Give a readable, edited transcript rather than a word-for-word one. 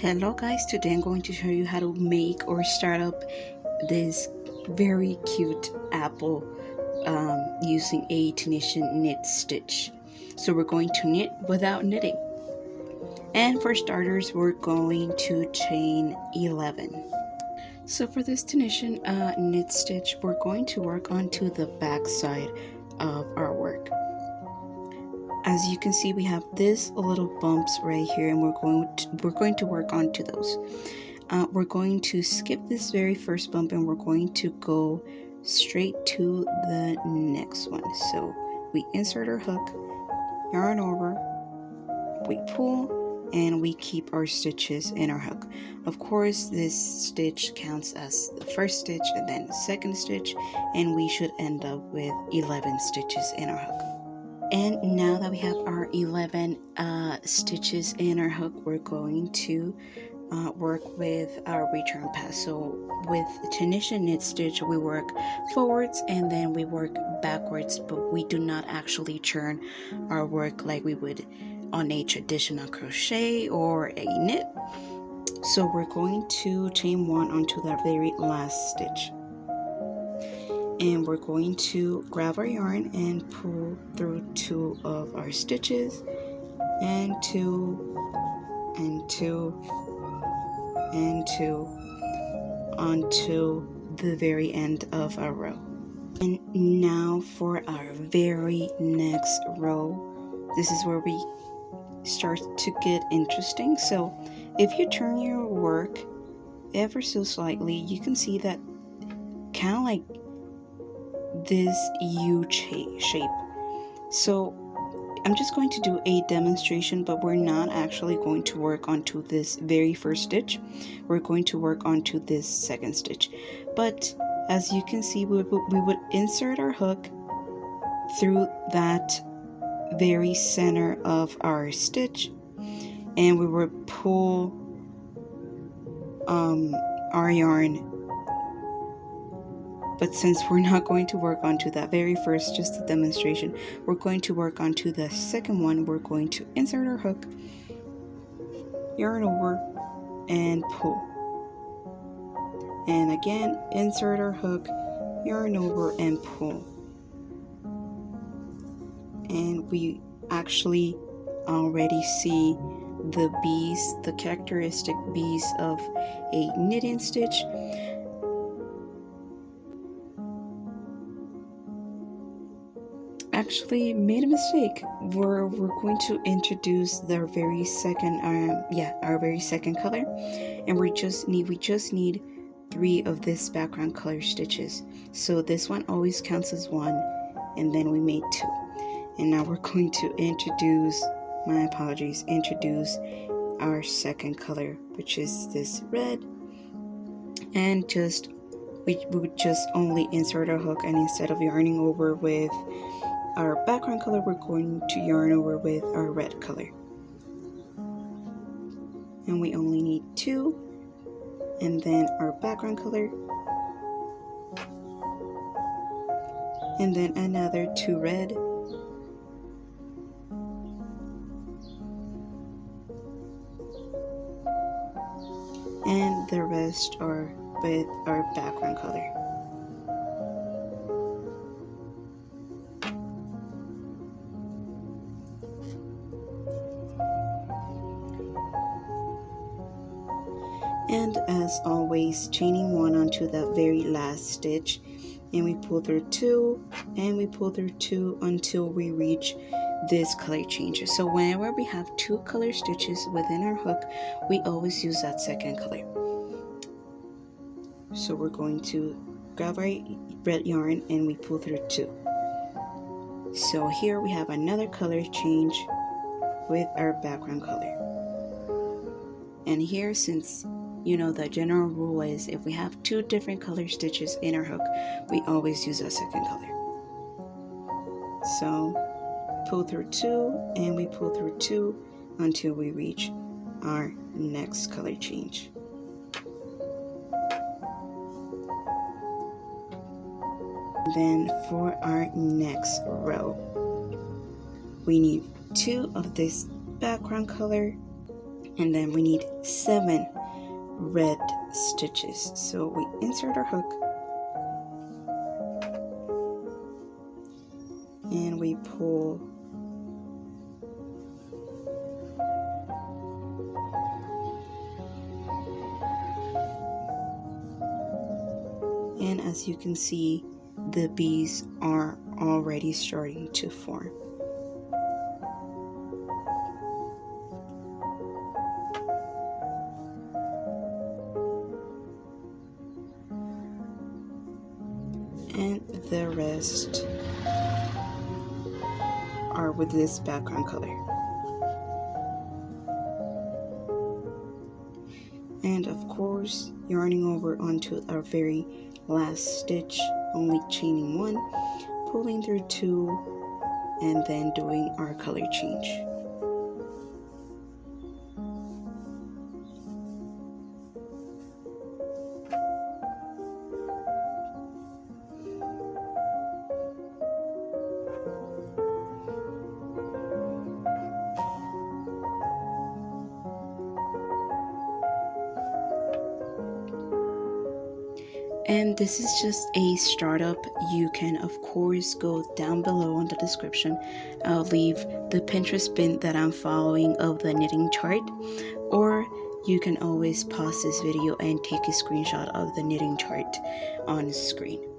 Hello guys, today I'm going to show you how to make or start up this very cute apple using a Tunisian knit stitch. So we're going to knit without knitting. And for starters, we're going to chain 11. So for this Tunisian knit stitch, we're going to work onto the back side of our work. As you can see, we have this little bumps right here, and we're going to work onto those. We're going to skip this very first bump, and we're going to go straight to the next one. So we insert our hook, yarn over, we pull, and we keep our stitches in our hook. Of course, this stitch counts as the first stitch and then the second stitch, and we should end up with 11 stitches in our hook. And now that we have our 11 stitches in our hook, we're going to work with our return pass. So with Tunisian knit stitch, we work forwards and then we work backwards, but we do not actually turn our work like we would on a traditional crochet or a knit. So we're going to chain 1 onto the very last stitch. And we're going to grab our yarn and pull through 2 of our stitches, and 2 and 2 and 2 onto the very end of our row. And now for our very next row, this is where we start to get interesting. So if you turn your work ever so slightly, you can see that kind of like this U shape. So I'm just going to do a demonstration, but we're not actually going to work onto this very first stitch. We're going to work onto this second stitch. But as you can see, we would insert our hook through that very center of our stitch, and we would pull our yarn. But since we're not going to work onto that very first, just a demonstration, we're going to work onto the second one. We're going to insert our hook, yarn over, and pull. And again, insert our hook, yarn over, and pull. And we actually already see the bees, the characteristic bees of a knitting stitch. Actually made a mistake. We're going to introduce our very second color, and we just need 3 of this background color stitches. So this one always counts as 1, and then we made 2. And now we're going to introduce our second color, which is this red, and we would just only insert our hook, and instead of yarning over with our background color, we're going to yarn over with our red color. And we only need 2, and then our background color, and then another 2 red, and the rest are with our background color. And as always, chaining 1 onto the very last stitch, and we pull through 2, and we pull through 2 until we reach this color change. So whenever we have 2 color stitches within our hook, we always use that second color. So we're going to grab our red yarn and we pull through 2. So here we have another color change with our background color. And here, since you know the general rule is if we have 2 different color stitches in our hook, we always use a second color. So pull through 2, and we pull through 2 until we reach our next color change. Then for our next row, we need 2 of this background color And then we need 7 red stitches. So we insert our hook and we pull and as you can see, the bees are already starting to form. And the rest are with this background color. And of course, yarning over onto our very last stitch, only chaining 1, pulling through 2, and then doing our color change. And this is just a startup. You can of course go down below in the description. I'll leave the Pinterest pin that I'm following of the knitting chart, or you can always pause this video and take a screenshot of the knitting chart on screen.